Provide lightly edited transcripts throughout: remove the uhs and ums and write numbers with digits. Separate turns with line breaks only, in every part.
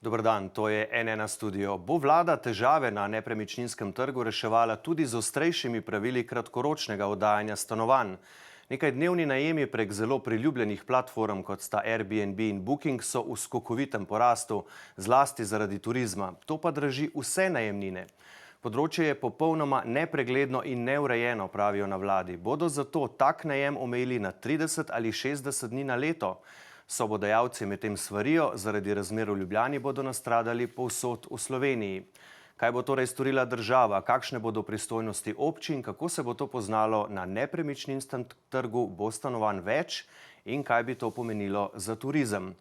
Dober dan, to je N1 studio. Bo vlada težave na nepremičninskem trgu reševala tudi z ostrejšimi pravili kratkoročnega oddajanja stanovanj? Nekajdnevni najemi prek zelo priljubljenih platform, kot sta Airbnb in Booking, so v skokovitem porastu, zlasti zaradi turizma. To pa draži vse najemnine. Področje je popolnoma nepregledno in neurejeno, pravijo na vladi. Bodo zato tak najem omejili na 30 ali 60 dni na leto? Sobodajalci medtem svarijo, zaradi razmer v Ljubljani bodo nastradali povsod v Sloveniji. Kaj bo torej storila država, kakšne bodo pristojnosti občin, kako se bo to poznalo na nepremičninskem trgu, bo stanovanj več in kaj bi to pomenilo za turizem?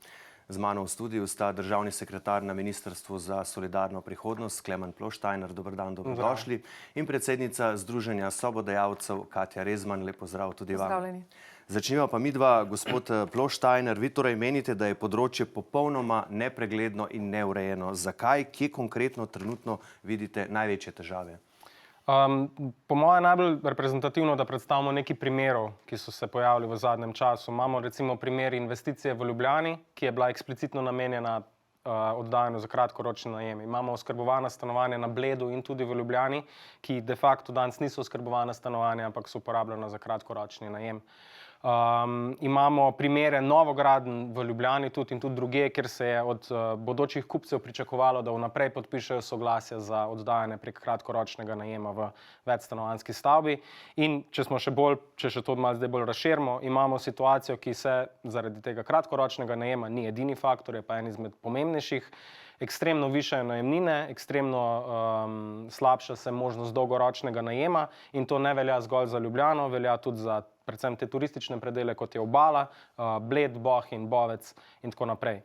Z mano v studiu sta državni sekretar na Ministrstvu za solidarno prihodnost Klemen Ploštajner, dober dan, dobrodošli, in predsednica Združenja sobodajalcev Katja Rezman, lep pozdrav tudi vam.
Pozdravljeni.
Začnimo pa midva, gospod Ploštajner, vi torej menite, da je področje popolnoma nepregledno in neurejeno. Zakaj, kje konkretno trenutno vidite največje težave?
Po mojem je najbolj reprezentativno, da predstavimo nekaj primerov, ki so se pojavili v zadnjem času. Imamo recimo primer investicije v Ljubljani, ki je bila eksplicitno namenjena oddajanju za kratkoročni najem. Imamo oskrbovana stanovanja na Bledu in tudi v Ljubljani, ki de facto danes niso oskrbovana stanovanja, ampak so uporabljena za kratkoročni najem. Imamo primere novogradenj v Ljubljani tudi in tudi drugje, kjer se je od bodočih kupcev pričakovalo, da vnaprej podpišejo soglasje za oddajanje prek kratkoročnega najema v večstanovanjski stavbi. In če še to malo zdaj bolj razširimo, imamo situacijo, ki se zaradi tega kratkoročnega najema ni edini faktor, je pa en izmed pomembnejših. Ekstremno višajo najemnine, ekstremno slabša se možnost dolgoročnega najema in to ne velja zgolj za Ljubljano, velja tudi za predvsem te turistične predele, kot je Obala, Bled, Bohinj, Bovec in tako naprej.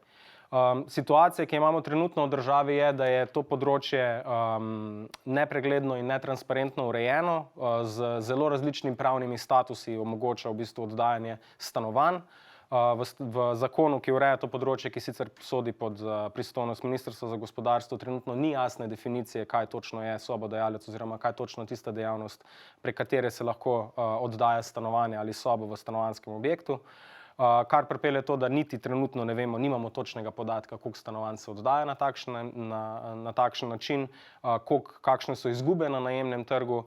Situacija, ki jo imamo trenutno v državi, je, da je to področje nepregledno in netransparentno urejeno, z zelo različnimi pravnimi statusi omogoča v bistvu oddajanje stanovanj. V zakonu, ki ureja to področje, ki sicer sodi pod pristojnost Ministrstva za gospodarstvo, trenutno ni jasne definicije, kaj točno je sobodajalec oziroma kaj točno tista dejavnost, prek katere se lahko oddaja stanovanje ali sobo v stanovanjskem objektu. Kar pripelje to, da niti trenutno ne vemo, nimamo točnega podatka, koliko stanovanj se oddaja na takšen način, kakšne so izgube na najemnem trgu.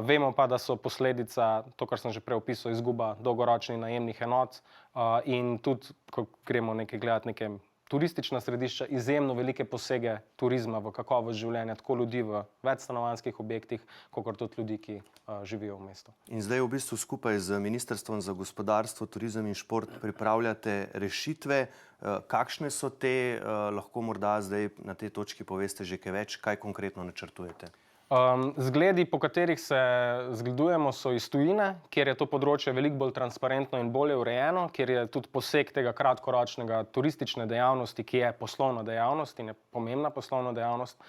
Vemo pa, da so posledica, to, kar sem že prej opisal, izguba dolgoročnih najemnih enot in tudi, ko gremo gledati neke turistična središča, izjemno velike posege turizma v kakovost življenja, tako ljudi v večstanovanjskih objektih, kakor tudi ljudi, ki živijo v mestu.
In zdaj v bistvu skupaj z Ministrstvom za gospodarstvo, turizem in šport pripravljate rešitve. Kakšne so te, lahko morda zdaj na tej točki poveste že kaj več, kaj konkretno načrtujete?
Zgledi, po katerih se zgledujemo, so iz tujine, kjer je to področje veliko bolj transparentno in bolje urejeno, kjer je tudi poseg tega kratkoročnega turistične dejavnosti, ki je poslovna dejavnost in je pomembna poslovna dejavnost,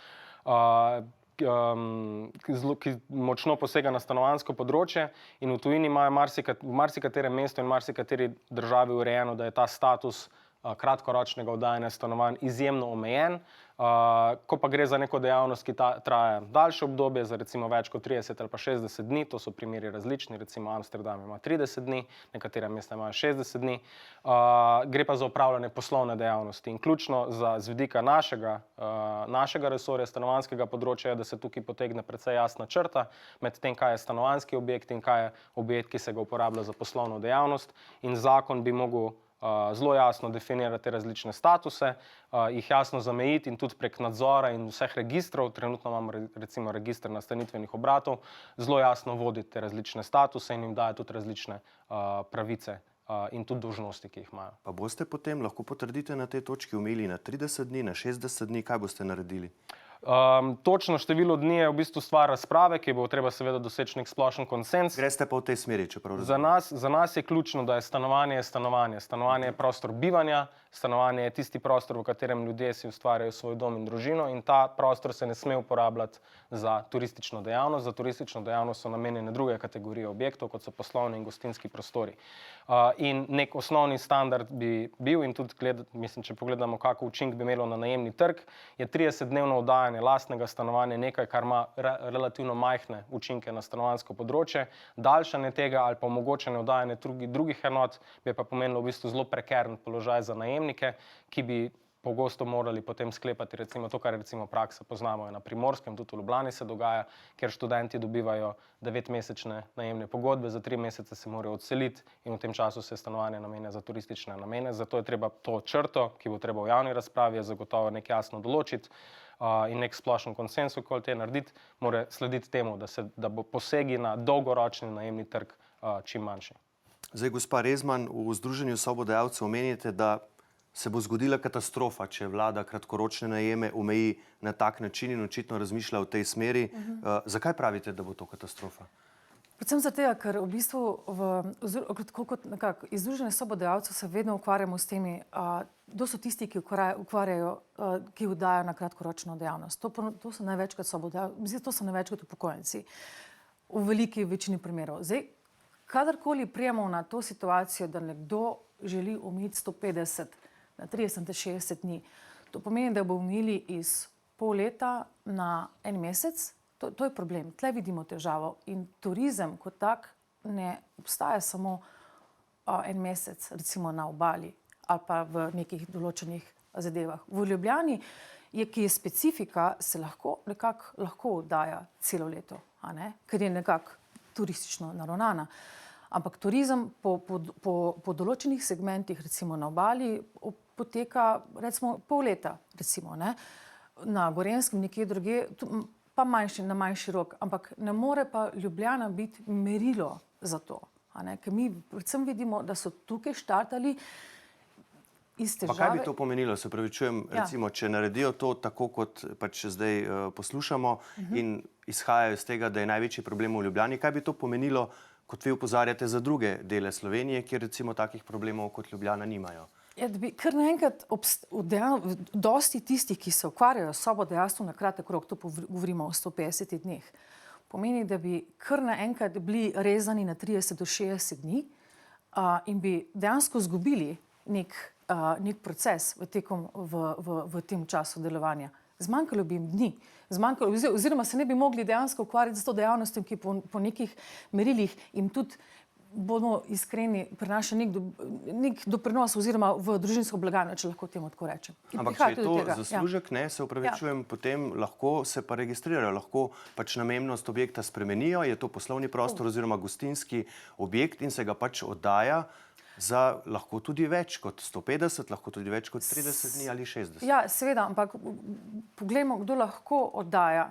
ki močno posega na stanovanjsko področje, in v tujini imajo v marsikaterem mestu in marsikateri državi urejeno, da je ta status kratkoročnega oddajanja stanovanj izjemno omejen. Ko pa gre za neko dejavnost, ki traja daljše obdobje, za recimo več kot 30 ali pa 60 dni, to so primeri različni, recimo Amsterdam ima 30 dni, nekatera mesta imajo 60 dni, gre pa za opravljanje poslovne dejavnosti. In ključno z vidika našega resorja, stanovanjskega področja, je, da se tukaj potegne precej jasna črta med tem, kaj je stanovanjski objekt in kaj je objekt, ki se ga uporablja za poslovno dejavnost, in zakon bi mogel zelo jasno definirati različne statuse, jih jasno zamejiti in tudi prek nadzora in vseh registrov, trenutno imamo recimo register nastanitvenih obratov, zelo jasno voditi te različne statuse in jim daje tudi različne pravice in tudi dolžnosti, ki jih imajo.
Pa boste potem, lahko potrdite na tej točki, omejili na 30 dni, na 60 dni, kaj boste naredili?
Točno število dni je v bistvu stvar razprave, ki bo treba seveda doseči nek splošen konsenz.
Greste pa v tej smeri, čeprav razumem.
Za nas je ključno, da je stanovanje stanovanje. Stanovanje je prostor bivanja, stanovanje je tisti prostor, v katerem ljudje si ustvarjajo svoj dom in družino, in ta prostor se ne sme uporabljati za turistično dejavnost. Za turistično dejavnost so namenjene druge kategorije objektov, kot so poslovni in gostinski prostori. In nek osnovni standard bi bil, in tudi če pogledamo, kakšen učinek bi imelo na najemni trg, je 30-dnevno oddajanje lastnega stanovanja nekaj, kar ima relativno majhne učinke na stanovanjsko področje. Daljšanje tega ali pa omogočanje oddajanja drugih enot bi pa pomenilo v bistvu zelo prekeren položaj za najemnike, ki bi pogosto morali potem sklepati recimo to, kar recimo praksa poznamo na Primorskem, tudi v Ljubljani se dogaja, kjer študenti dobivajo 9-mesečne najemne pogodbe, za 3 mesece se morajo odseliti in v tem času se stanovanje namenja za turistične namene. Zato je treba to črto, ki bo treba v javni razpravi zagotovo nek jasno določiti in nek splošen konsenz okoli te narediti, mora slediti temu, da bo posegi na dolgoročni najemni trg čim manjši.
Zdaj, gospa Rezman, v Združenju sobodajalcev omenjate, da se bo zgodila katastrofa, če vlada kratkoročne najeme omeji na tak način in očitno razmišlja v tej smeri. Zakaj pravite, da bo to katastrofa?
Predvsem zato, ker v bistvu iz Združenja sobodajalcev se vedno ukvarjamo s temi, kdo so tisti, ki oddajajo na kratkoročno dejavnost. To so največkrat sobodajalci, to so največkrat upokojenci. V veliki večini primerov. Zdaj, kadarkoli prijemo na to situacijo, da nekdo želi omejiti 150 na 30-60 dni, to pomeni, da bo omejili iz pol leta na en mesec. To je problem. Tle vidimo težavo. In turizem kot tak ne obstaja samo en mesec, recimo na obali ali pa v nekih določenih zadevah. V Ljubljani, ki je specifika, se lahko oddaja celo leto, ker je nekako turistično naravnana. Ampak turizem po določenih segmentih, recimo na obali, poteka recimo pol leta, recimo, na Gorenjskem, nekje drugje, pa na manjši rok. Ampak ne more pa Ljubljana biti merilo za to. Ker mi predvsem vidimo, da so tukaj štartali iz težave.
Pa kaj bi to pomenilo? Se opravičujem, recimo, če naredijo to tako, kot pač zdaj poslušamo in izhajajo iz tega, da je največji problem v Ljubljani, kaj bi to pomenilo, kot vi opozarjate, za druge dele Slovenije, kjer recimo takih problemov kot Ljubljana nimajo?
Da bi kar naenkrat dosti tistih, ki se ukvarjajo s sobodajalstvom na kratek rok, to govorimo o 150 dneh, pomeni, da bi kar naenkrat bili rezani na 30 do 60 dni in bi dejansko izgubili nek proces v tem času delovanja. Zmanjkalo bi jim dni, oziroma se ne bi mogli dejansko ukvarjati s to dejavnostjo, ki po nekih merilih jim tudi, bomo iskreni, prinaša nek doprinos oziroma v družinsko blagajno, če lahko temu tako rečem.
Ampak če je to zaslužek, se opravičujem, potem lahko se pa registrirajo, lahko pač namembnost objekta spremenijo, je to poslovni prostor oziroma gostinski objekt in se ga pač oddaja za lahko tudi več kot 150, lahko tudi več kot 30 dni ali 60.
Ja, seveda, ampak poglejmo, kdo lahko oddaja.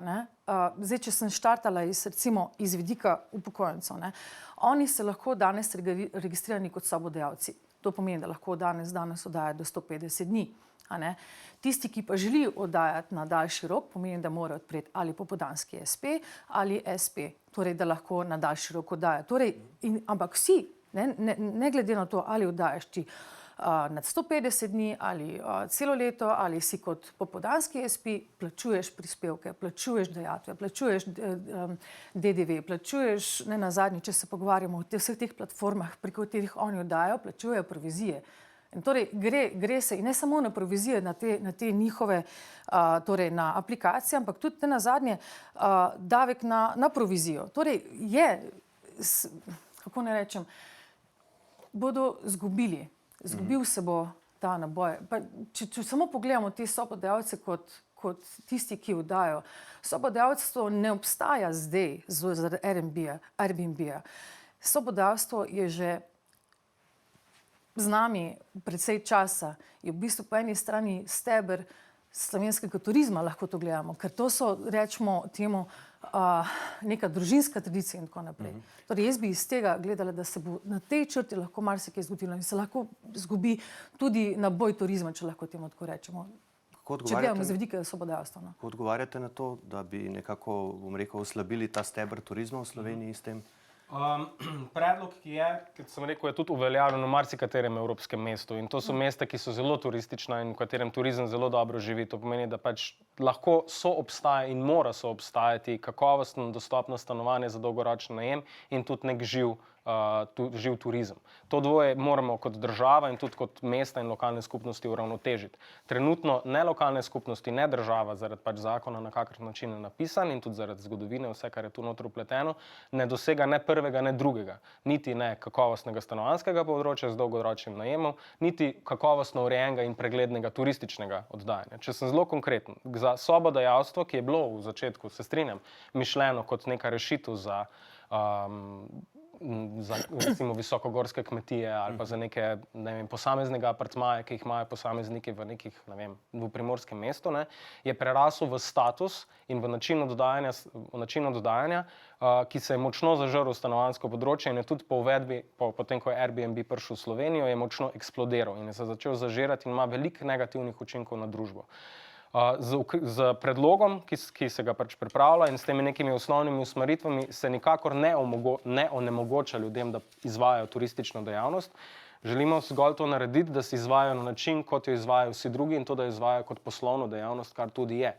Zdaj, če sem štartala iz vidika upokojencev, oni se lahko danes registrirani kot sobodajalci. To pomeni, da lahko danes oddajajo do 150 dni. Tisti, ki pa želi oddajati na daljši rok, pomeni, da mora odpreti ali popoldanski SP ali SP, torej da lahko na daljši rok oddaja. Ampak vsi, ne glede na to, ali oddajaš ti nad 150 dni ali celo leto, ali si kot popoldanski SP, plačuješ prispevke, plačuješ dajatve, plačuješ DDV, plačuješ, ne nazadnje, če se pogovarjamo o vseh teh platformah, preko katerih oni oddajajo, plačujejo provizije. In torej gre se in ne samo na provizije, na te njihove, torej na aplikacije, ampak tudi ne nazadnje davek na provizijo. Torej kako ne rečem, bodo izgubil se bo ta naboj. Če samo pogledamo te sobodajalce kot tisti, ki oddajajo. Sobodajalstvo ne obstaja zdaj zaradi Airbnb-ja. Sobodajalstvo je že z nami precej časa. Je v bistvu po eni strani steber slovenskega turizma, lahko to gledamo, ker to so, rečemo temu, neka družinska tradicija in tako naprej. Torej, jaz bi iz tega gledala, da se bo na tej črti lahko marsikaj zgodilo in se lahko zgubi tudi naboj turizma, če lahko temu tako rečemo. Če gledamo z vidika sobodajalstva.
Kako odgovarjate na to, da bi nekako, bom rekel, oslabili ta steber turizma v Sloveniji s tem?
Predlog, ki je, kot sem rekel, je tudi uveljavljen v marsikaterem evropskem mestu in to so mesta, ki so zelo turistična in v katerem turizem zelo dobro živi. To pomeni, da pač lahko soobstaja in mora soobstajati kakovostno dostopno stanovanje za dolgoročen najem in tudi nek živ živ turizem. To dvoje moramo kot država in tudi kot mesta in lokalne skupnosti uravnotežiti. Trenutno ne lokalne skupnosti, ne država, zaradi pač zakona, na kakršen način je napisan in tudi zaradi zgodovine, vse, kar je tu notri vpleteno, ne dosega ne prvega, ne drugega. Niti ne kakovostnega stanovanjskega področja z dolgoročnim najemom, niti kakovostno urejenega in preglednega turističnega oddajanja. Če sem zelo konkreten, za sobodajalstvo, ki je bilo v začetku, se strinjam, mišljeno kot neka rešitev za recimo visokogorske kmetije ali pa za neke, ne vem, posameznega apartmaja, ki jih imajo posamezniki v nekih, ne vem, v primorskem mestu, ne, je prerasel v status in v način oddajanja, ki se je močno zažrl v stanovanjsko področje in je tudi po uvedbi, potem ko je Airbnb prišel v Slovenijo, je močno eksplodiral in je se začel zažirati in ima veliko negativnih učinkov na družbo. Z predlogom, ki se ga pač pripravlja in s temi nekimi osnovnimi usmeritvami se nikakor ne onemogoča ljudem, da izvajajo turistično dejavnost. Želimo zgolj to narediti, da se izvajajo na način, kot jo izvajajo vsi drugi in to, da jo izvajajo kot poslovno dejavnost, kar tudi je.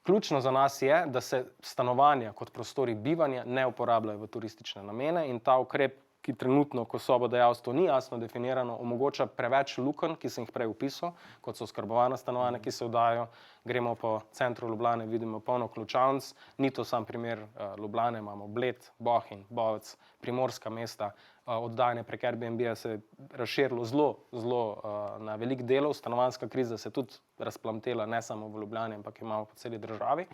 Ključno za nas je, da se stanovanja kot prostori bivanja ne uporabljajo v turistične namene in ta ukrep, ki trenutno, ko sobodajalstvo ni jasno definirano, omogoča preveč lukenj, ki sem jih prej opisal, kot so oskrbovana stanovanja, ki se oddajajo. Gremo po centru Ljubljane, vidimo polno ključavnic, ni to sam primer Ljubljane, imamo Bled, Bohinj, Bovec, primorska mesta. Oddajanje prek Airbnb-ja se je razširilo zelo na veliko delov, stanovanjska kriza se je tudi razplamtela ne samo v Ljubljani, ampak imamo po celi državi.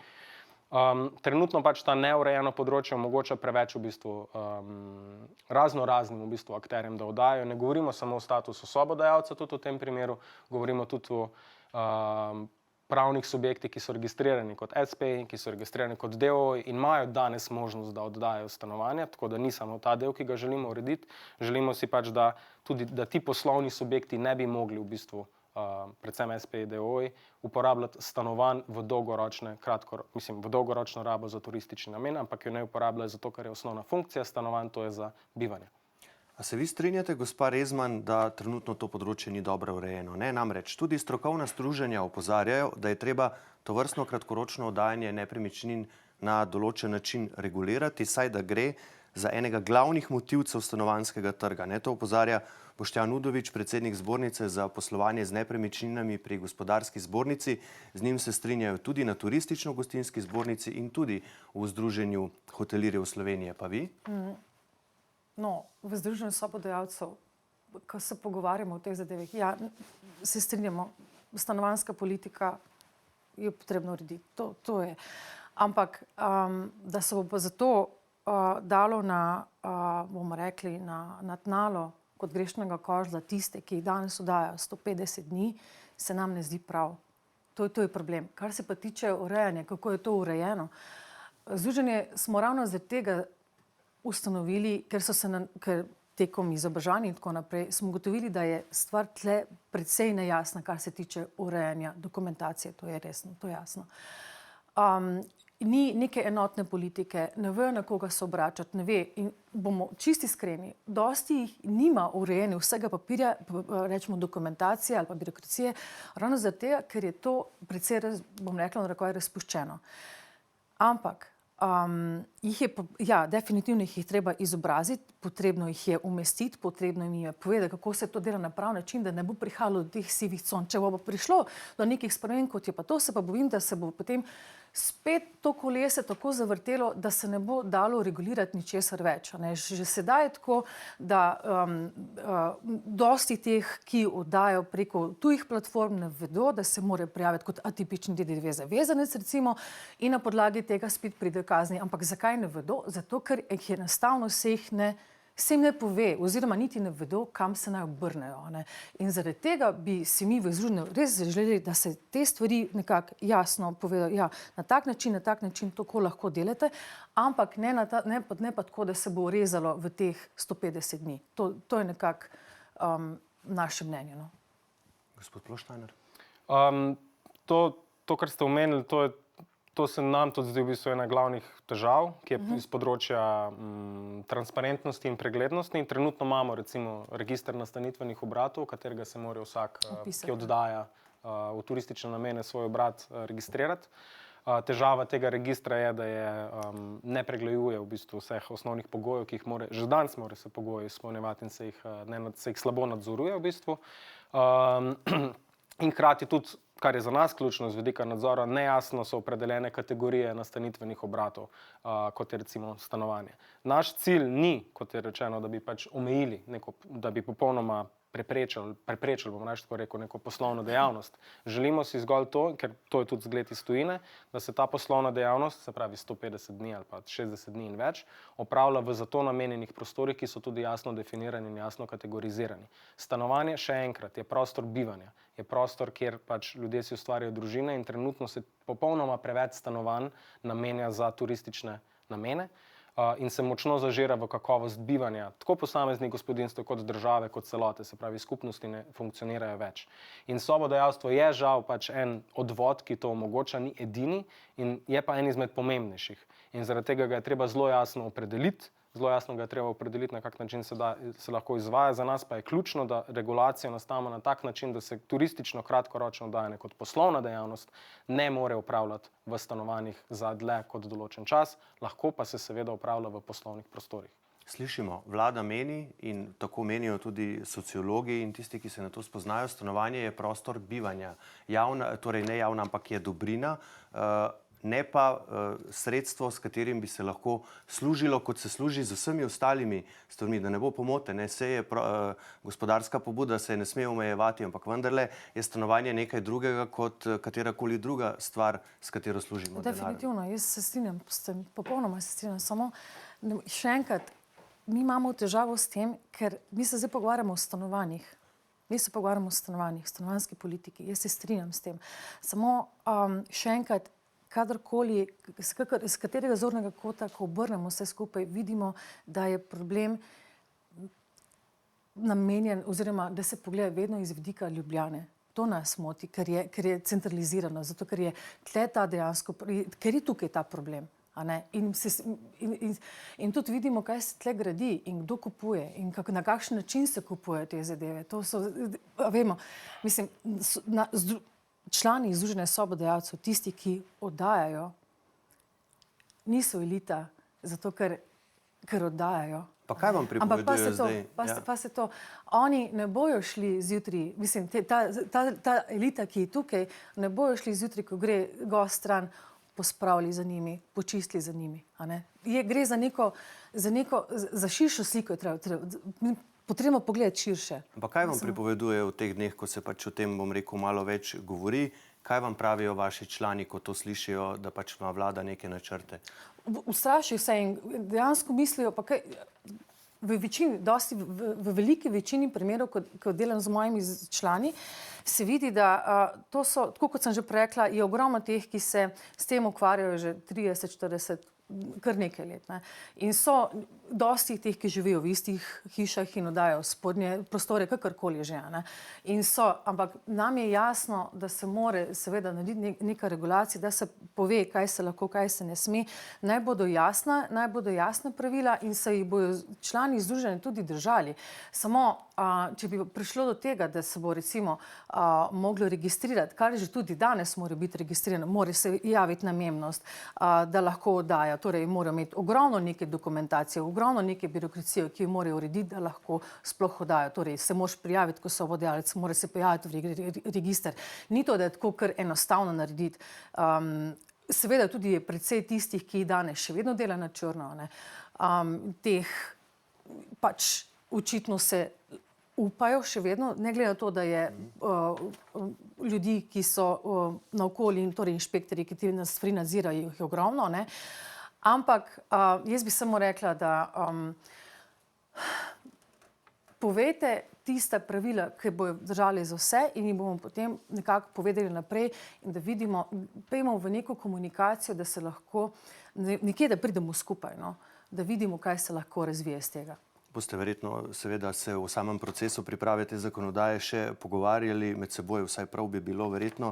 Trenutno pač ta neurejeno področje omogoča preveč v bistvu raznoraznim v bistvu akterjem, da oddajajo. Ne govorimo samo o statusu sobodajalca, tudi v tem primeru, govorimo tudi o pravnih subjektih, ki so registrirani kot SP, ki so registrirani kot d.o.o. in imajo danes možnost, da oddajajo stanovanja, tako da ni samo ta del, ki ga želimo urediti. Želimo si pač, da ti poslovni subjekti ne bi mogli v bistvu predvsem SP, d.o.o. uporabljati stanovanj v dolgoročno rabo za turistični namen, ampak jo ne uporabljajo zato, ker je osnovna funkcija stanovanj, to je za bivanje.
A se vi strinjate, gospa Rezman, da trenutno to področje ni dobro urejeno? Ne, namreč tudi strokovna združenja opozarjajo, da je treba tovrstno kratkoročno oddajanje nepremičnin na določen način regulirati, saj da gre za enega glavnih motivcev stanovanjskega trga. Ne, to opozarja Boštjan Udovič, predsednik zbornice za poslovanje z nepremičninami pri gospodarski zbornici. Z njim se strinjajo tudi na turistično-gostinski zbornici in tudi v Združenju hotelirjev Slovenije. Pa vi?
No, v Združenju sobodajalcev, ko se pogovarjamo o teh zadevih, ja, se strinjamo, stanovanjska politika je potrebno urediti. To je. Ampak, da se bo pa zato dalo na, bomo rekli, na tnalo kot grešnega koža tiste, ki jih danes oddajajo 150 dni, se nam ne zdi prav. To je problem. Kar se pa tiče urejanja, kako je to urejeno. Združenje smo ravno zaradi tega ustanovili, ker tekom izobražanja in tako naprej smo ugotovili, da je stvar tle precej nejasna, kar se tiče urejanja dokumentacije. To je resno, to je jasno. Ni neke enotne politike, ne vejo, na koga se obračati, ne ve. In bomo čisti iskreni, dosti jih nima urejene vsega papirja, rečemo dokumentacije ali pa birokracije, ravno zaradi tega, ker je to precej, bom rekla, razpuščeno. Ampak definitivno jih je treba izobraziti, potrebno jih je umestiti, potrebno jim je povedati, kako se to dela na prav način, da ne bo prihajalo do teh sivih con. Če bo prišlo do nekih sprememb, kot je pa to, se pa bojim, da se bo potem spet to kolese tako zavrtelo, da se ne bo dalo regulirati ničesar več. Že sedaj je tako, da dosti teh, ki oddajajo preko tujih platform, ne vedo, da se morajo prijaviti kot atipični DDV zavezanec, recimo, in na podlagi tega spet pride kazni. Ampak zakaj ne vedo? Zato, ker jih enostavno se jim ne pove, oziroma niti ne vedo, kam se naj obrnejo. In zaradi tega bi si mi v Združenju res želeli, da se te stvari nekako jasno povedo. Ja, na tak način tako lahko delate, ampak ne pa tako, da se bo rezalo v teh 150 dni. To je nekako naše mnenje. No.
Gospod Ploštajner.
To, kar ste omenili, to se nam tudi zdi v bistvu ena glavnih težav, ki je iz področja transparentnosti in preglednosti. In trenutno imamo recimo register nastanitvenih obratov, katerega se mora vsak, ki oddaja v turistične namene svoj obrat, registrirati. Težava tega registra je, da ne pregleduje v bistvu vseh osnovnih pogojev, ki jih že danes mora se pogoji izpolnjevati in se jih slabo nadzoruje v bistvu. In hkrati tudi, kar je za nas ključno z vidika nadzora, nejasno so opredeljene kategorije nastanitvenih obratov, kot je recimo stanovanje. Naš cilj ni, kot je rečeno, da bi pač omejili da bi popolnoma preprečili, bom tako rekel, neko poslovno dejavnost. Želimo si zgolj to, ker to je tudi zgled iz tujine, da se ta poslovna dejavnost, se pravi 150 dni ali pa 60 dni in več, opravlja v za to namenjenih prostorih, ki so tudi jasno definirani in jasno kategorizirani. Stanovanje, še enkrat, je prostor bivanja. Je prostor, kjer pač ljudje si ustvarjajo družine in trenutno se popolnoma preveč stanovanj namenja za turistične namene. In se močno zažira v kakovost bivanja, tako posameznih gospodinjstev kot države, kot celote, se pravi skupnosti ne funkcionirajo več. In sobodajalstvo je žal pač en odvod, ki to omogoča, ni edini in je pa en izmed pomembnejših. In zaradi tega ga je treba zelo jasno opredeliti, na kak način se lahko izvaja. Za nas pa je ključno, da regulacijo nastavimo na tak način, da se turistično kratkoročno oddajanje kot poslovna dejavnost ne more opravljati v stanovanjih za dlje kot določen čas, lahko pa se seveda opravlja v poslovnih prostorih.
Slišimo, vlada meni in tako menijo tudi sociologi in tisti, ki se na to spoznajo, stanovanje je prostor bivanja. Javna, torej ne javna, ampak je dobrina, ne pa sredstvo, s katerim bi se lahko služilo, kot se služi z vsemi ostalimi stvarmi, da ne bo pomote, ne, se je gospodarska pobuda, se ne sme omejevati, ampak vendarle je stanovanje nekaj drugega kot katerakoli druga stvar, s katero služimo denar.
Definitivno, jaz se strinjam, popolnoma se strinjam, samo še enkrat, mi imamo težavo s tem, ker mi se zdaj pogovarjamo o stanovanjih. Stanovanjski politiki, jaz se strinjam s tem. Samo še enkrat, kadarkoli, z katerega zornega kota, ko obrnemo vse skupaj, vidimo, da je problem namenjen, oziroma da se pogleda vedno iz vidika Ljubljane. To nas moti, ker je centralizirano, zato ker je ker je tukaj ta problem. In tudi vidimo, kaj se tle gradi in kdo kupuje in na kakšen način se kupujejo te zadeve. To so, vemo, mislim, člani Združenja sobodajalcev, tisti, ki oddajajo, niso elita, zato ker oddajajo.
Pa kaj vam pripovedujejo zdaj?
Pa se to, oni ne bojo šli zjutraj, mislim, ta elita, ki je tukaj, ne bojo šli zjutraj, ko gre gost stran, pospravili za njimi, počistili za njimi. Gre za širšo sliko, potrebno pogledati širše.
Pa kaj vam pripovedujejo v teh dneh, ko se pač o tem, bom rekel, malo več govori? Kaj vam pravijo vaši člani, ko to slišijo, da pač ima vlada neke načrte?
Ustrašijo se in dejansko mislijo, pa kaj, v veliki večini primerov, ko delam z mojimi člani, se vidi, da to so, tako kot sem že rekla, je ogromno teh, ki se s tem ukvarjajo že 30, 40, kar nekaj let. In so dosti teh, ki živijo v istih hišah in oddajajo spodnje prostore, kakorkoli že. Ampak nam je jasno, da se more seveda narediti neka regulacija, da se pove, kaj se lahko, kaj se ne sme. Naj bodo jasna pravila in se jih bodo člani združenja tudi držali. Samo, če bi prišlo do tega, da se bo recimo moglo registrirati, kar že tudi danes mora biti registrirano, mora se javiti namembnost, da lahko oddaja, torej morajo imeti ogromno neke dokumentacije, ogromno neke birokracije, ki jo morajo urediti, da lahko sploh oddajo. Torej se moraš prijaviti kot sobodajalec, mora se prijaviti v register. Ni to, da je tako kar enostavno narediti. Seveda tudi je precej tistih, ki danes še vedno dela na črno. Teh pač očitno se upajo še vedno, ne glede na to, da je ljudi, ki so naokoli, torej inšpektorji, ki ti nas stvari nadzirajo, jih je ogromno. Ampak jaz bi samo rekla, da povejte tista pravila, ki bojo držali za vse in jih bomo potem nekako povedali naprej in da vidimo, pejmo v neko komunikacijo, da se lahko, nekje da pridemo skupaj, da vidimo, kaj se lahko razvije iz tega.
Boste verjetno seveda se v samem procesu priprave te zakonodaje še pogovarjali med seboj, vsaj prav bi bilo verjetno.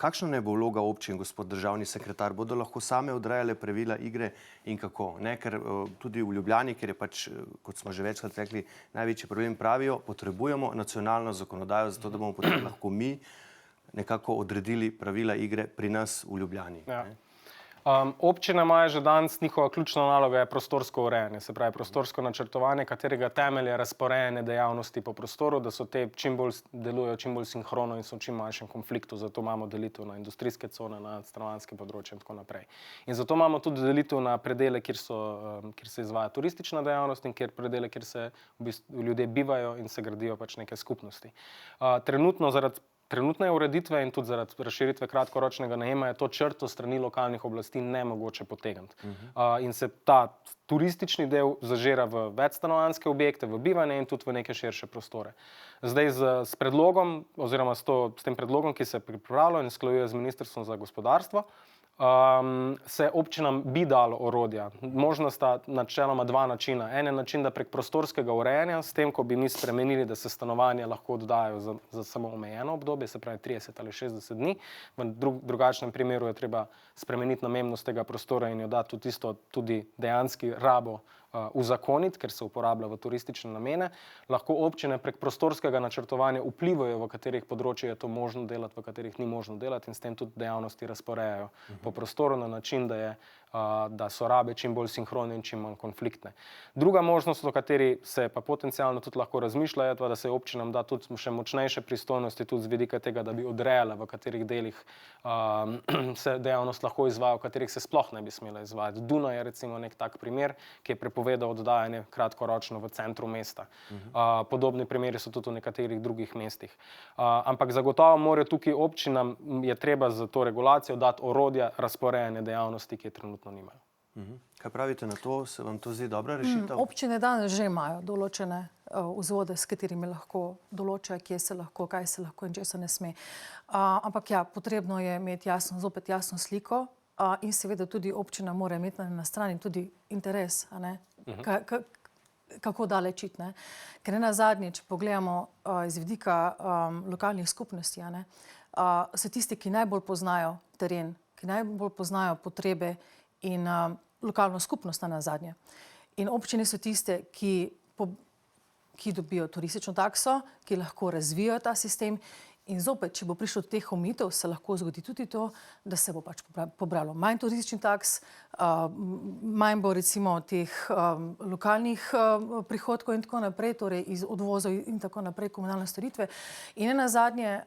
Kakšna ne bo vloga občin, gospod državni sekretar? Bodo lahko same odrejale pravila igre in kako? Ker tudi v Ljubljani, kjer je pač, kot smo že večkrat rekli, največji problem, pravijo, potrebujemo nacionalno zakonodajo, zato da bomo potem lahko mi nekako odredili pravila igre pri nas v Ljubljani.
Ja. Občine imajo že danes, njihova ključna naloga je prostorsko urejanje, se pravi prostorsko načrtovanje, katerega temelj je razporejanje dejavnosti po prostoru, da so te delujejo čim bolj sinhrono in so v čim manjšem konfliktu, zato imamo delitev na industrijske cone, na stanovanjske področje in tako naprej. In zato imamo tudi delitev na predele, kjer se izvaja turistična dejavnost in predele, kjer se v bistvu ljudje bivajo in se gradijo pač neke skupnosti. Trenutno zaradi trenutne ureditve in tudi zaradi razširitve kratkoročnega najema je to črto strani lokalnih oblasti nemogoče potegniti. In se ta turistični del zažira v večstanovanjske objekte, v bivanje in tudi v neke širše prostore. Zdaj s predlogom, oziroma s tem predlogom, ki se pripravlja in usklajuje z Ministrstvom za gospodarstvo, se občinam bi dalo orodja. Možno sta načeloma dva načina. En je način, da prek prostorskega urejanja, s tem, ko bi mi spremenili, da se stanovanja lahko oddajo za samo omejeno obdobje, se pravi 30 ali 60 dni. V drugačnem primeru je treba spremeniti namembnost tega prostora in jo dati tudi dejanski rabo uzakoniti, ker se uporablja v turistične namene. Lahko občine prek prostorskega načrtovanja vplivajo, v katerih področjih je to možno delati, v katerih ni možno delati in s tem tudi dejavnosti razporejajo po prostoru na način, da so rabe čim bolj sinhrone in čim manj konfliktne. Druga možnost, o kateri se pa potencialno tudi lahko razmišlja, je to, da se občinam da tudi še močnejše pristojnosti tudi z vidika tega, da bi odrejala, v katerih delih se dejavnost lahko izvaja, v katerih se sploh ne bi smela izvajati. Dunaj je recimo nek tak primer, ki je prepovedal oddajanje kratkoročno v centru mesta. Podobni primeri so tudi v nekaterih drugih mestih. Ampak zagotovo morajo tukaj občinam, je treba za to regulacijo dati orodja razporejanja dejavnosti, ki je trenutno nimajo.
Kaj pravite na to? Se vam to zdi dobra rešitev?
Občine danes že imajo določene vzvode, s katerimi lahko določajo, kje se lahko, kaj se lahko in česa ne sme. Ampak ja, potrebno je imeti zopet jasno sliko in seveda tudi občina mora imeti na strani tudi interes, a ne? Kako daleč iti, ne? Ker nenazadnje, če pogledamo iz vidika lokalnih skupnosti, a ne, so tisti, ki najbolj poznajo teren, ki najbolj poznajo potrebe in lokalno skupnost nenazadnje. In občine so tiste, ki dobijo turistično takso, ki lahko razvijajo ta sistem. In zopet, če bo prišlo do teh omejitev, se lahko zgodi tudi to, da se bo pač pobralo manj turističnih taks, manj bo recimo teh lokalnih prihodkov in tako naprej, torej iz odvozov in tako naprej, komunalne storitve. In nenazadnje,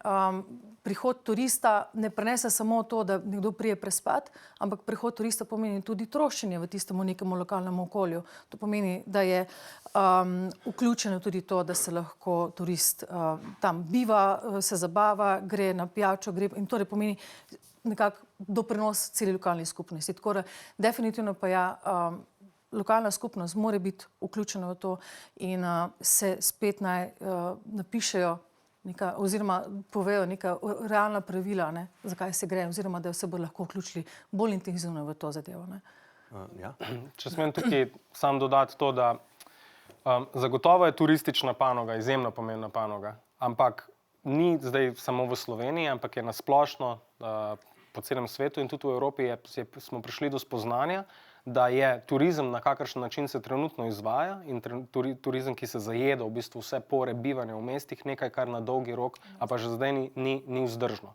prihod turista ne prenese samo to, da nekdo prije prespat, ampak prihod turista pomeni tudi trošenje v tistem nekemu lokalnemu okolju. To pomeni, da je vključeno tudi to, da se lahko turist tam biva, se zabava, gre na pijačo, in torej pomeni nekako doprinos celi lokalni skupnosti. Tako da definitivno pa ja, lokalna skupnost mora biti vključena v to in se spet naj napišejo oziroma povejo neka realna pravila, ne, zakaj se gre, oziroma da se bo lahko vključili bolj intenzivno v to zadevo. Ne.
Ja.
Če smem tukaj sam dodati to, da zagotovo je turistična panoga izjemno pomembna panoga, ampak ni zdaj samo v Sloveniji, ampak je nasplošno po celem svetu in tudi v Evropi smo prišli do spoznanja, da je turizem, na kakršen način se trenutno izvaja in turizem, ki se zajeda v bistvu vse pore bivanja v mestih, nekaj, kar na dolgi rok, a pa že zdaj ni vzdržno.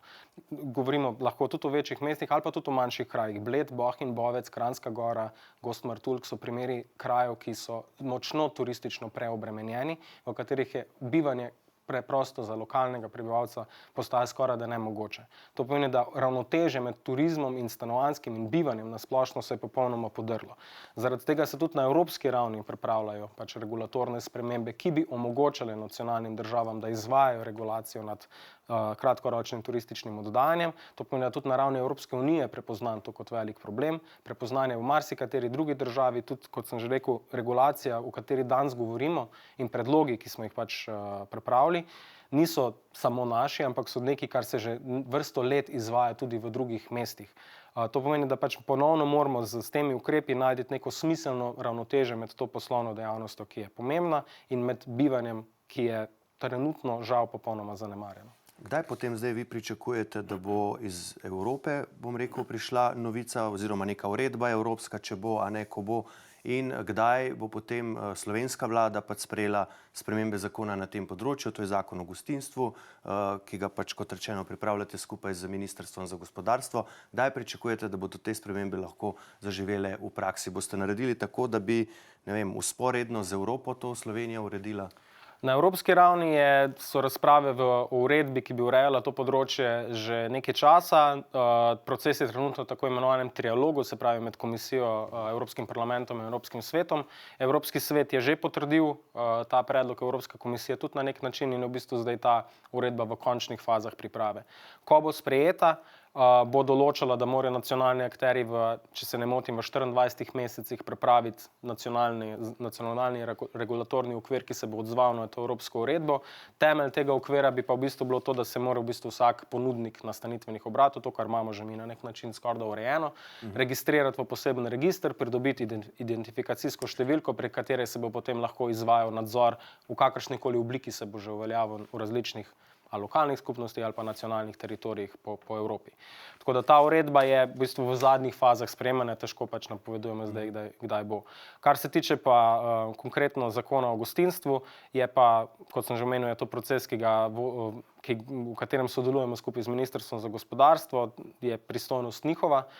Govorimo lahko tudi o večjih mestih ali pa tudi o manjših krajih. Bled, Bohinj, Bovec, Kranjska Gora, Gost Martuljk so primeri krajev, ki so močno turistično preobremenjeni, v katerih je bivanje preprosto za lokalnega prebivalca postaja skoraj da nemogoče. To pomeni, da ravnotežje med turizmom in stanovanjskim in bivanjem na splošno se je popolnoma podrlo. Zaradi tega se tudi na evropski ravni pripravljajo pač regulatorne spremembe, ki bi omogočale nacionalnim državam, da izvajajo regulacijo nad kratkoročnim turističnim oddajanjem. To pomeni, da tudi na ravni Evropske unije prepoznan to kot velik problem. Prepoznanje v marsikateri drugi državi, tudi, kot sem že rekel, regulacija, o kateri danes govorimo in predlogi, ki smo jih pač pripravili, niso samo naši, ampak so nekaj, kar se že vrsto let izvaja tudi v drugih mestih. To pomeni, da pač ponovno moramo s temi ukrepi najti neko smiselno ravnotežje med to poslovno dejavnostjo, ki je pomembna, in med bivanjem, ki je trenutno žal popolnoma zanemarjeno.
Kdaj potem zdaj vi pričakujete, da bo iz Evrope, bom rekel, prišla novica oziroma neka uredba evropska, če bo, a ne, ko bo in kdaj bo potem slovenska vlada pač sprejela spremembe zakona na tem področju, to je zakon o gostinstvu, ki ga pač, kot rečeno, pripravljate skupaj z Ministrstvom za gospodarstvo. Kdaj pričakujete, da bodo te spremembe lahko zaživele v praksi? Boste naredili tako, da bi, ne vem, vzporedno z Evropo to Slovenija uredila?
Na evropski ravni so razprave o uredbi, ki bi urejala to področje že nekaj časa. Proces je trenutno v tako imenovanem trialogu, se pravi med Komisijo, Evropskim parlamentom in Evropskim svetom. Evropski svet je že potrdil ta predlog, Evropska komisija tudi na nek način in v bistvu zdaj ta uredba v končnih fazah priprave. Ko bo sprejeta, bo določala, da morajo nacionalni akterji če se ne motim, v 24 mesecih pripraviti nacionalni regulatorni okvir, ki se bo odzval na to evropsko uredbo. Temelj tega okvira bi pa v bistvu bilo to, da se mora v bistvu vsak ponudnik nastanitvenih obratov, to, kar imamo že mi na nek način skoraj da urejeno, registrirati v poseben register, pridobiti identifikacijsko številko, prek katere se bo potem lahko izvajal nadzor v kakršnikoli obliki se bo že uveljavil v različnih lokalnih skupnosti ali pa nacionalnih teritorijih po Evropi. Tako da ta uredba je v bistvu v zadnjih fazah sprejemanja, težko pač napovedujemo zdaj, kdaj bo. Kar se tiče pa konkretno zakona o gostinstvu, je pa, kot sem že omenil, je to proces, v katerem sodelujemo skupaj z Ministrstvom za gospodarstvo, je pristojnost njihova,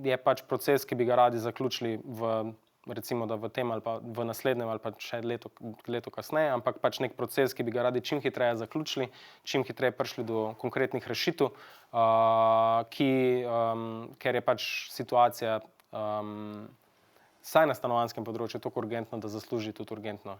je pač proces, ki bi ga radi zaključili recimo, da v tem ali pa v naslednjem ali pa še leto kasneje, ampak pač nek proces, ki bi ga radi čim hitreje zaključili, čim hitreje prišli do konkretnih rešitev, ker je pač situacija saj na stanovanjskem področju tako urgentno, da zasluži tudi urgentno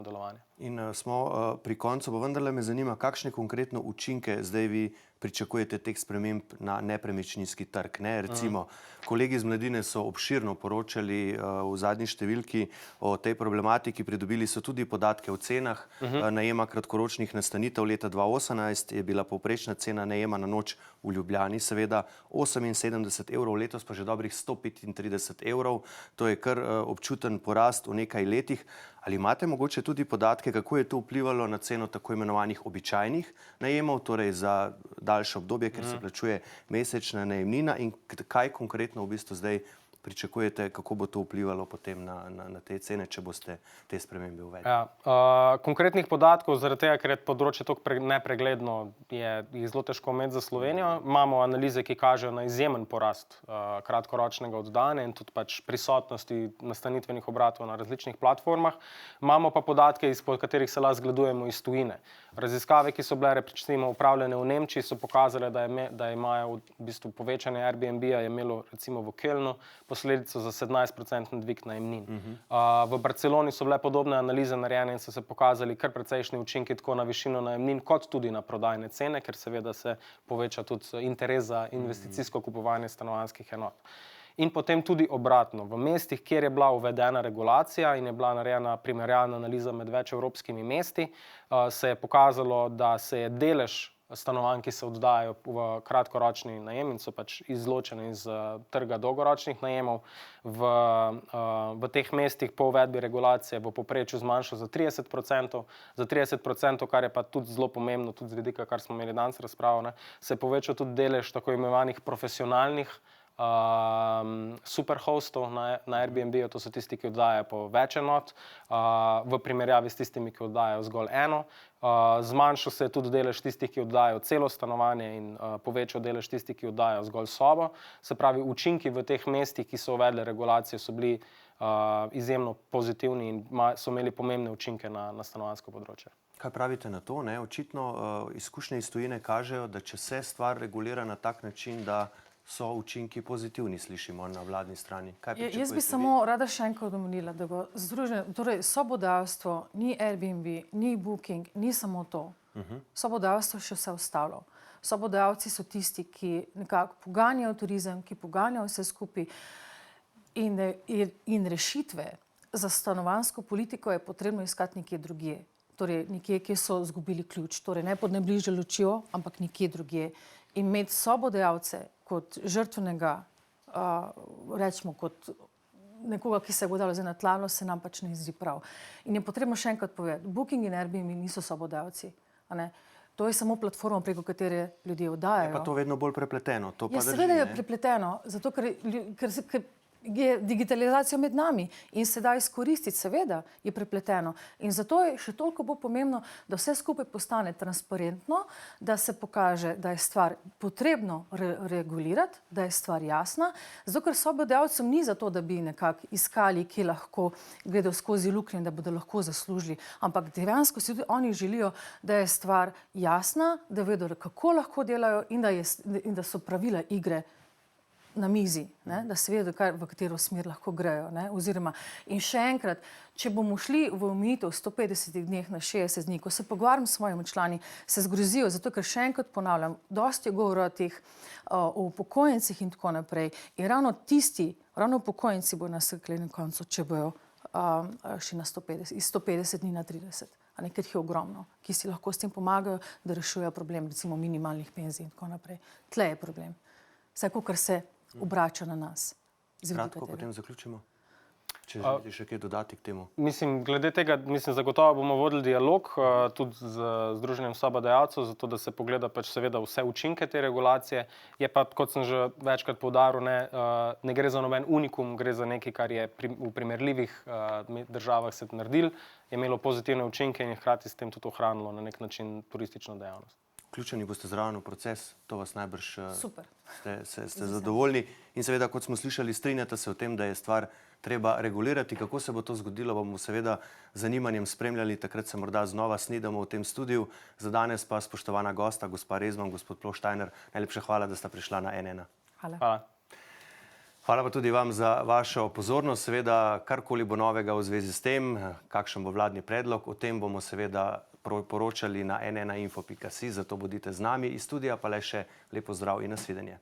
delovanje.
In smo pri koncu, pa vendarle me zanima, kakšne konkretno učinke zdaj vi pričakujete teh sprememb na nepremičninski trg. Recimo, kolegi iz Mladine so obširno poročali v zadnji številki o tej problematiki, pridobili so tudi podatke o cenah najema kratkoročnih nastanitev. Leta 2018 je bila povprečna cena najema na noč v Ljubljani, seveda 78 evrov, letos pa že dobrih 135 evrov. To je kar občuten porast v nekaj letih. Ali imate mogoče tudi podatke, kako je to vplivalo na ceno tako imenovanih običajnih najemov, torej za daljše obdobje, ker se plačuje mesečna najemnina, in kaj konkretno v bistvu zdaj pričakujete, kako bo to vplivalo potem na te cene, če boste te spremembe uvedli?
Konkretnih podatkov, zaradi tega, ker je področje tako nepregledno, je jih zelo težko imeti za Slovenijo. Imamo analize, ki kažejo na izjemen porast kratkoročnega oddajanja in tudi pač prisotnosti nastanitvenih obratov na različnih platformah. Imamo pa podatke, izpod katerih se lahko zgledujemo iz tujine. Raziskave, ki so bile recimo upravljene v Nemčiji, so pokazale, da imajo v bistvu povečanje Airbnb-ja je imelo recimo v Kölnu posledico za 17% dvig najemnin. V Barceloni so bile podobne analize narejene in so se pokazali kar precejšnji učinki tako na višino najemnin, kot tudi na prodajne cene, ker seveda se poveča tudi interes za investicijsko kupovanje stanovanjskih enot. In potem tudi obratno. V mestih, kjer je bila uvedena regulacija in je bila narejena primerjalna analiza med več evropskimi mesti, se je pokazalo, da se je delež stanovanj, ki se oddajajo v kratkoročni najem in so pač izločene iz trga dolgoročnih najemov, v teh mestih po uvedbi regulacije v povprečju zmanjšal za 30%, kar je pa tudi zelo pomembno, tudi z vidika, kar smo imeli danes razpravo, se je povečal tudi delež tako imenovanih profesionalnih superhostov na Airbnb-ju, to so tisti, ki oddajajo po več enot, v primerjavi s tistimi, ki oddajajo zgolj eno. Zmanjšal se je tudi delež tistih, ki oddajajo celo stanovanje in povečal delež tistih, ki oddajajo zgolj sobo. Se pravi, učinki v teh mestih, ki so uvedle regulacijo, so bili izjemno pozitivni in so imeli pomembne učinke na stanovanjsko področje.
Kaj pravite na to? Očitno izkušnje iz tujine kažejo, da če se stvar regulira na tak način, da so učinki pozitivni, slišimo na vladni strani.
Jaz bi samo rada še enkrat omenila, da torej sobodajstvo ni Airbnb, ni Booking, ni samo to. Sobodajstvo je še vse ostalo. Sobodajalci so tisti, ki nekako poganjajo turizem, ki poganjajo vse skupaj in rešitve za stanovanjsko politiko je potrebno iskati nekje drugje. Torej nekje, kjer so izgubili ključ. Torej ne pod najbližjo lučjo, ampak nekje drugje. In imeti sobodajalce kot žrtvenega, rečemo kot nekoga, ki se je godalo za natlano, se nam pač ne zdi prav. In je potrebno še enkrat povedati, Booking in Airbnb niso sobodajalci. To je samo platforma, preko katere ljudje oddajajo.
Je pa to vedno bolj prepleteno.
Seveda je prepleteno, zato ker je digitalizacija med nami in se da izkoristiti, seveda je prepleteno. In zato je še toliko bolj pomembno, da vse skupaj postane transparentno, da se pokaže, da je stvar potrebno regulirati, da je stvar jasna, zato ker sobodajalcem ni zato, da bi nekako iskali, kje lahko gredo skozi luknje, da bodo lahko zaslužili, ampak dejansko si tudi oni želijo, da je stvar jasna, da vedo, kako lahko delajo in da so pravila igre na mizi, ne? Da se vedo, v katero smer lahko grejo. Ne? Oziroma, in še enkrat, če bomo šli v omejitev 150 dneh na 60 dni, ko se pogovarjam s svojimi člani, se zgrozijo, zato ker še enkrat ponavljam, dosti je govora o teh o upokojencih in tako naprej. In ravno upokojenci bodo nasekli na koncu, če bojo šli na 150, iz 150 dni na 30. A nekaj jih je ogromno, ki si lahko s tem pomagajo, da rešujejo problem, recimo minimalnih penzij in tako naprej. Tle je problem. Vsaj, kar se obrača na nas.
Kratko, potem zaključimo. Če želite še kaj dodati k temu.
Mislim, glede tega, zagotovo bomo vodili dialog tudi z Združenjem sobodajalcev, zato da se pogleda pač seveda vse učinke te regulacije. Je pa, kot sem že večkrat poudaril, ne gre za noben unikum, gre za nekaj, kar je v primerljivih državah se naredilo, je imelo pozitivne učinke in je hkrati s tem tudi ohranilo na nek način turistično dejavnost.
Vključeni boste zraven v proces, to vas najbrž
Super.
Ste zadovoljni. In seveda, kot smo slišali, strinjate se o tem, da je stvar treba regulirati. Kako se bo to zgodilo, bomo seveda z zanimanjem spremljali. Takrat se morda znova snidamo v tem studiu. Za danes pa spoštovana gosta, gospa Rezman, gospod Ploštajner, najlepša hvala, da sta prišla na N1.
Hvala.
Hvala pa tudi vam za vašo pozornost. Seveda, karkoli bo novega v zvezi s tem, kakšen bo vladni predlog, o tem bomo seveda poročali na n1info.si, zato bodite z nami. Iz studija pa le še lep pozdrav in nasvidenje.